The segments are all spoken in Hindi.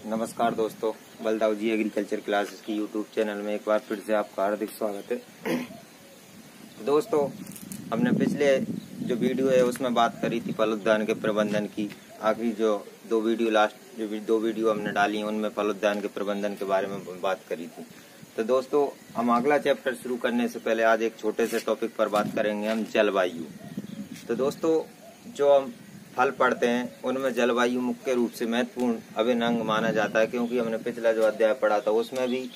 नमस्कार दोस्तों, बलदाऊ जी एग्रीकल्चर क्लासेस की यूट्यूब चैनल में एक बार फिर से आपका हार्दिक स्वागत है। दोस्तों, हमने पिछले जो वीडियो है उसमें बात करी थी फलोद्यान के प्रबंधन की। आखिरी जो दो वीडियो हमने डाली हैं उनमें फलोद्यान के प्रबंधन के बारे में बात करी थी। तो दोस्तों, हम अगला चैप्टर शुरू करने से पहले आज एक छोटे से टॉपिक पर बात करेंगे, हम जलवायु। तो दोस्तों, जो हम फल पढ़ते हैं उनमें जलवायु मुख्य रूप से महत्वपूर्ण अभिन्न अंग माना जाता है, क्योंकि हमने पिछला जो अध्याय पढ़ा था उसमें भी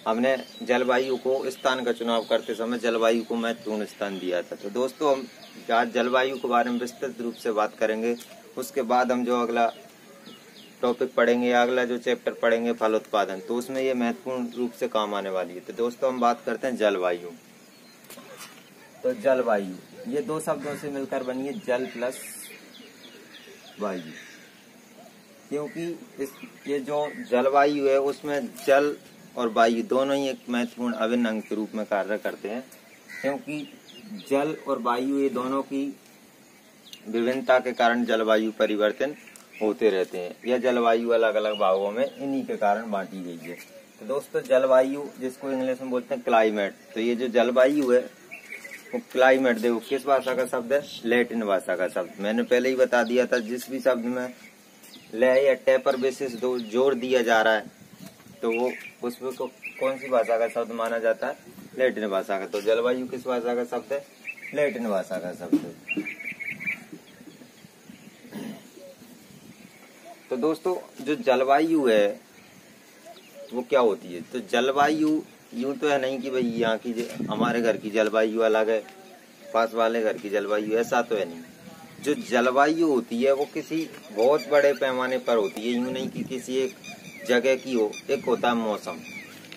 हमने जलवायु को स्थान का चुनाव करते समय जलवायु को महत्वपूर्ण स्थान दिया था। तो दोस्तों, हम आज जलवायु के बारे में विस्तृत रूप से बात करेंगे। उसके बाद हम जो अगला टॉपिक पढ़ेंगे, अगला जो चैप्टर पढ़ेंगे फलोत्पादन, तो उसमें ये महत्वपूर्ण रूप से काम आने वाली है। तो दोस्तों, हम बात करते हैं जलवायु। तो जलवायु ये दो शब्दों से मिलकर बनी है, जल प्लस वायु। क्योंकि ये जो जलवायु है उसमें जल और वायु दोनों ही एक महत्वपूर्ण अभिन्न अंग के रूप में कार्य करते हैं, क्योंकि जल और वायु ये दोनों की विभिन्नता के कारण जलवायु परिवर्तन होते रहते हैं। यह जलवायु अलग अलग भागों में इन्हीं के कारण बांटी गई है। तो दोस्तों, जलवायु जिसको इंग्लिश में बोलते हैं क्लाइमेट, तो ये जो जलवायु है वो क्लाइमेट, देखो किस भाषा का शब्द है, लैटिन भाषा का शब्द। मैंने पहले ही बता दिया था, जिस भी शब्द में ले या टे पर बेसिस जोर दिया जा रहा है तो वो उसमें को कौन सी भाषा का शब्द माना जाता है, लैटिन भाषा का। तो जलवायु किस भाषा का शब्द है, लैटिन भाषा का शब्द है। तो दोस्तों, जो जलवायु है वो क्या होती है? तो जलवायु यूं तो है नहीं कि भाई यहाँ की हमारे घर की जलवायु अलग है, पास वाले घर की जलवायु, ऐसा तो है नहीं। जो जलवायु होती है वो किसी बहुत बड़े पैमाने पर होती है, यूं नहीं कि किसी एक जगह की हो। एक होता है मौसम।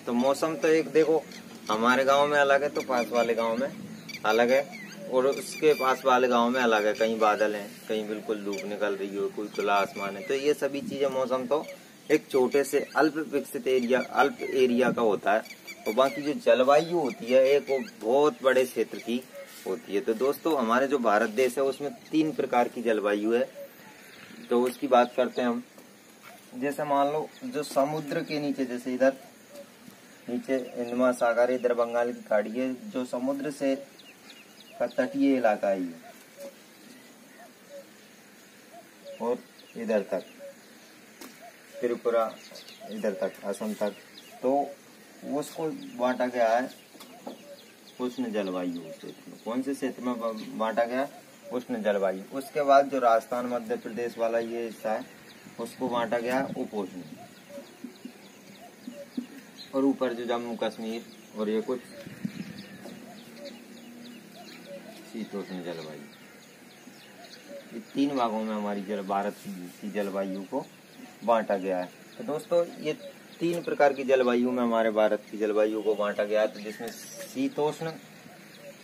तो मौसम तो एक देखो, हमारे गांव में अलग है तो पास वाले गांव में अलग है, और उसके पास वाले गांव में अलग है। कहीं बादल है, कहीं बिल्कुल धूप निकल रही हो, कोई खुला आसमान है। तो ये सभी चीजें, मौसम तो एक छोटे से अल्प विकसित एरिया का होता है, और बाकी जो जलवायु होती है एक वो बहुत बड़े क्षेत्र की होती है। तो दोस्तों, हमारे जो भारत देश है उसमें 3 प्रकार की जलवायु है। तो उसकी बात करते हैं हम। जैसे मान लो, जो समुद्र के नीचे, जैसे इधर नीचे हिंद महासागर, इधर बंगाल की खाड़ी है, जो समुद्र से का तटीय इलाका है ये, और इधर तक त्रिपुरा, इधर तक असम तक, तो उसको बांटा गया है उष्ण जलवायु क्षेत्र में। कौन से क्षेत्र में बांटा गया? उष्ण जलवायु। उसके बाद जो राजस्थान मध्य प्रदेश वाला ये हिस्सा है उसको बांटा गया उपोष्ण, और ऊपर जो जम्मू कश्मीर और ये कुछ शीतोष्ण जलवायु। ये 3 भागों में हमारी भारत की जलवायु को बांटा गया है। तो दोस्तों, ये 3 प्रकार की जलवायु में हमारे भारत की जलवायु को बांटा गया है। तो जिसमें शीतोष्ण,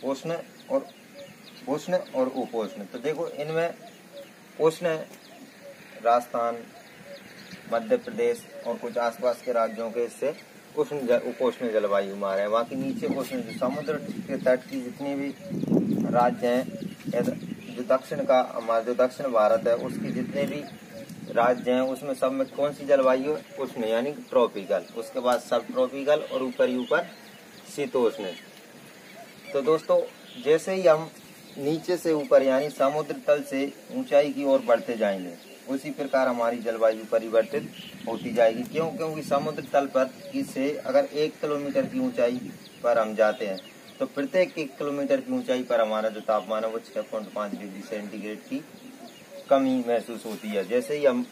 उष्ण और उपोष्ण। तो देखो, इनमें उष्ण राजस्थान, मध्य प्रदेश और कुछ आसपास के राज्यों के इससे उपोष्ण जलवायु में आ रहे हैं। बाकी नीचे उष्ण, जो समुद्र के तट की जितनी भी राज्य हैं, जो दक्षिण का हमारा जो दक्षिण भारत है उसके जितने भी राज्य हैं उसमें सब में कौन सी जलवायु है? उष्ण, यानी ट्रॉपिकल। उसके बाद सब ट्रॉपिकल, और ऊपर शीतोष्ण। तो दोस्तों, जैसे ही हम नीचे से ऊपर यानी समुद्र तल से ऊंचाई की ओर बढ़ते जाएंगे, उसी प्रकार हमारी जलवायु परिवर्तित होती जाएगी। क्यों? क्योंकि समुद्र तल पर से अगर 1 किलोमीटर की ऊंचाई पर हम जाते हैं तो प्रत्येक 1 किलोमीटर की ऊंचाई पर हमारा जो तापमान है वो 6.5 डिग्री सेंटीग्रेड की कमी महसूस होती है। जैसे ही हम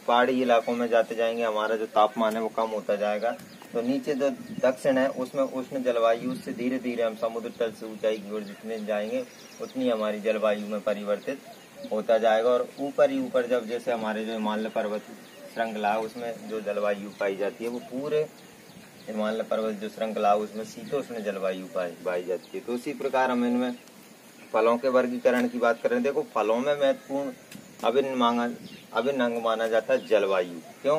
पहाड़ी इलाकों में जाते जाएंगे हमारा जो तापमान है वो कम होता जाएगा। तो नीचे जो दक्षिण है उसमें उष्ण जलवायु, उससे धीरे धीरे हम समुद्र तल से ऊंचाई की ओर जितने जाएंगे उतनी हमारी जलवायु में परिवर्तित होता जाएगा। और ऊपर ही ऊपर जब जैसे हमारे जो हिमालय पर्वत श्रृंखला है उसमें जो जलवायु पाई जाती है वो पूरे हिमालय पर्वत जो श्रृंखला है उसमें शीतोष्ण जलवायु पाई जाती है। तो उसी प्रकार हम इनमें फलों के वर्गीकरण की बात करें, देखो फलों में महत्वपूर्ण अभिन्न अंग माना जाता है जलवायु। क्यों?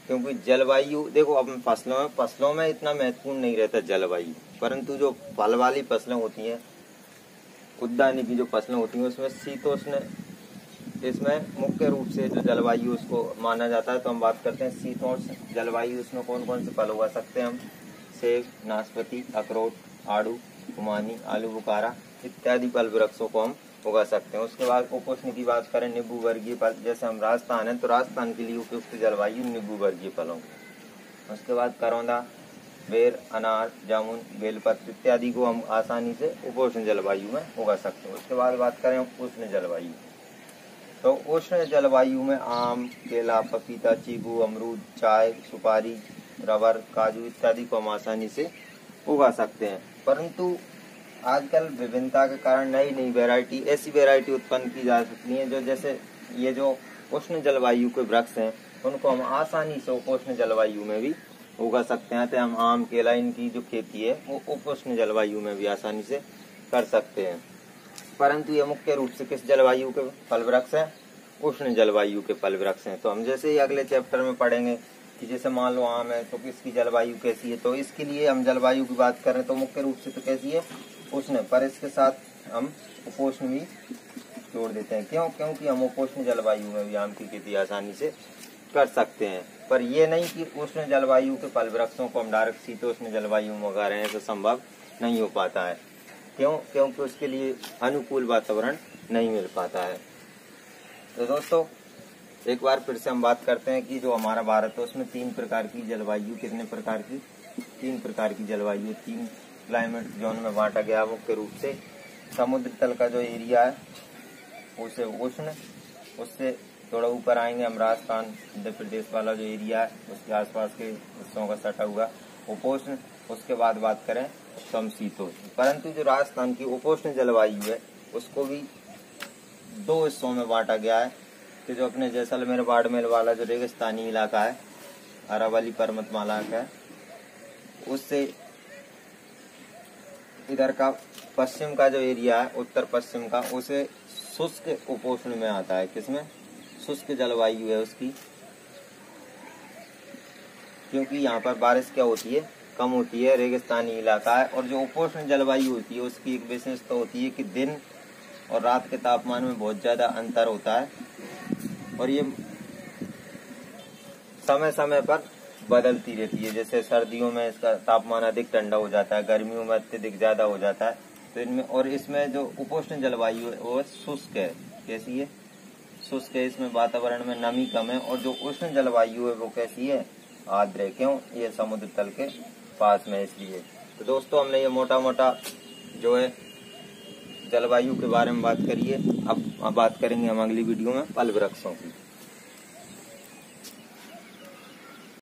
क्योंकि जलवायु, देखो अब फसलों में इतना महत्वपूर्ण नहीं रहता जलवायु, परंतु जो फल वाली फसलें होती हैं, उद्यानिकी की जो फसलें होती हैं उसमें शीतोष्ण इसमें मुख्य रूप से जो जलवायु उसको माना जाता है, तो हम बात करते हैं शीतोष्ण जलवायु। इसमें कौन कौन से फल उगा सकते हैं हम? सेब, नाशपाती, अखरोट, आड़ू, खुमानी, आलू बुखारा इत्यादि फल वृक्षों को हम उगा सकते हैं। उसके बाद उपोष्ण की बात करें, नींबू वर्गीय फल, जैसे हम राजस्थान है तो राजस्थान के लिए उपयुक्त जलवायु नींबू वर्गीय फलों की। उसके बाद करौंदा, बेर, अनार, जामुन, बेलपत्र इत्यादि को हम आसानी से उपोष्ण जलवायु में उगा सकते हैं। उसके बाद बात करें उष्ण जलवायु, तो उष्ण जलवायु में आम, केला, पपीता, चीकू, अमरूद, चाय, सुपारी, रबर, काजू इत्यादि को हम आसानी से उगा सकते हैं। परंतु आजकल विभिन्नता के कारण नई नई वैरायटी, ऐसी वैरायटी उत्पन्न की जा सकती है जो जैसे ये जो उष्ण जलवायु के वृक्ष हैं उनको हम आसानी से उपोष्ण जलवायु में भी उगा सकते हैं। तो हम आम, केला इनकी जो खेती है वो उपोष्ण जलवायु में भी आसानी से कर सकते हैं। परंतु ये मुख्य रूप से किस जलवायु के फल वृक्ष हैं? उष्ण जलवायु के फल वृक्ष हैं। तो हम जैसे ही अगले चैप्टर में पढ़ेंगे कि जैसे मान लो आम है तो किसकी जलवायु कैसी है, तो इसके लिए हम जलवायु की बात करें तो मुख्य रूप से तो कैसी है? उष्ण, पर इसके साथ हम उपोष्ण भी जोड़ देते हैं। क्यों? क्योंकि हम उपोष्ण जलवायु में भी आम की खेती आसानी से कर सकते हैं। पर यह नहीं कि उष्ण जलवायु के फल वृक्षों को हम डायरेक्ट शीतोष्ण जलवायु में उगा रहे हैं, तो संभव नहीं हो पाता है। क्यों? क्योंकि उसके लिए अनुकूल वातावरण नहीं मिल पाता है। तो दोस्तों एक बार फिर से हम बात करते हैं कि जो हमारा भारत है उसमें 3 प्रकार की जलवायु, कितने प्रकार की? 3 प्रकार की जलवायु, 3 क्लाइमेट जोन में बांटा गया। मुख्य रूप से समुद्र तल का जो एरिया है उसे उष्ण, उससे थोड़ा ऊपर आएंगे हम राजस्थान, मध्य प्रदेश वाला जो एरिया है उसके आसपास के हिस्सों का सटा हुआ उपोष्ण। उसके बाद बात करें समशीतोष्ण। परंतु जो राजस्थान की उपोष्ण जलवायु है उसको भी 2 हिस्सों में बांटा गया है कि जो अपने जैसलमेर, बाड़मेर वाला जो रेगिस्तानी इलाका है, अरावली पर्वतमाला का है, उससे इधर का पश्चिम का जो एरिया है, उत्तर पश्चिम का, उसे शुष्क उपोष्ण में आता है। किसमें? शुष्क जलवायु है उसकी, क्योंकि यहाँ पर बारिश क्या होती है? कम होती है, रेगिस्तानी इलाका है। और जो उपोष्ण जलवायु होती है उसकी एक विशेषता होती है कि दिन और रात के तापमान में बहुत ज्यादा अंतर होता है और ये समय समय पर बदलती रहती है। जैसे सर्दियों में इसका तापमान अधिक ठंडा हो जाता है, गर्मियों में अत्यधिक ज्यादा हो जाता है। तो इनमें, और इसमें जो उपोष्ण जलवायु है वो शुष्क है। कैसी है? शुष्क है। इसमें वातावरण में नमी कम है। और जो उष्ण जलवायु है वो कैसी है? आर्द्र है। क्यों? ये समुद्र तल के पास में, इसलिए। तो दोस्तों हमने ये मोटा मोटा जो है जलवायु के बारे में बात करी है। अब बात करेंगे हम अगली वीडियो में फल वृक्षों की।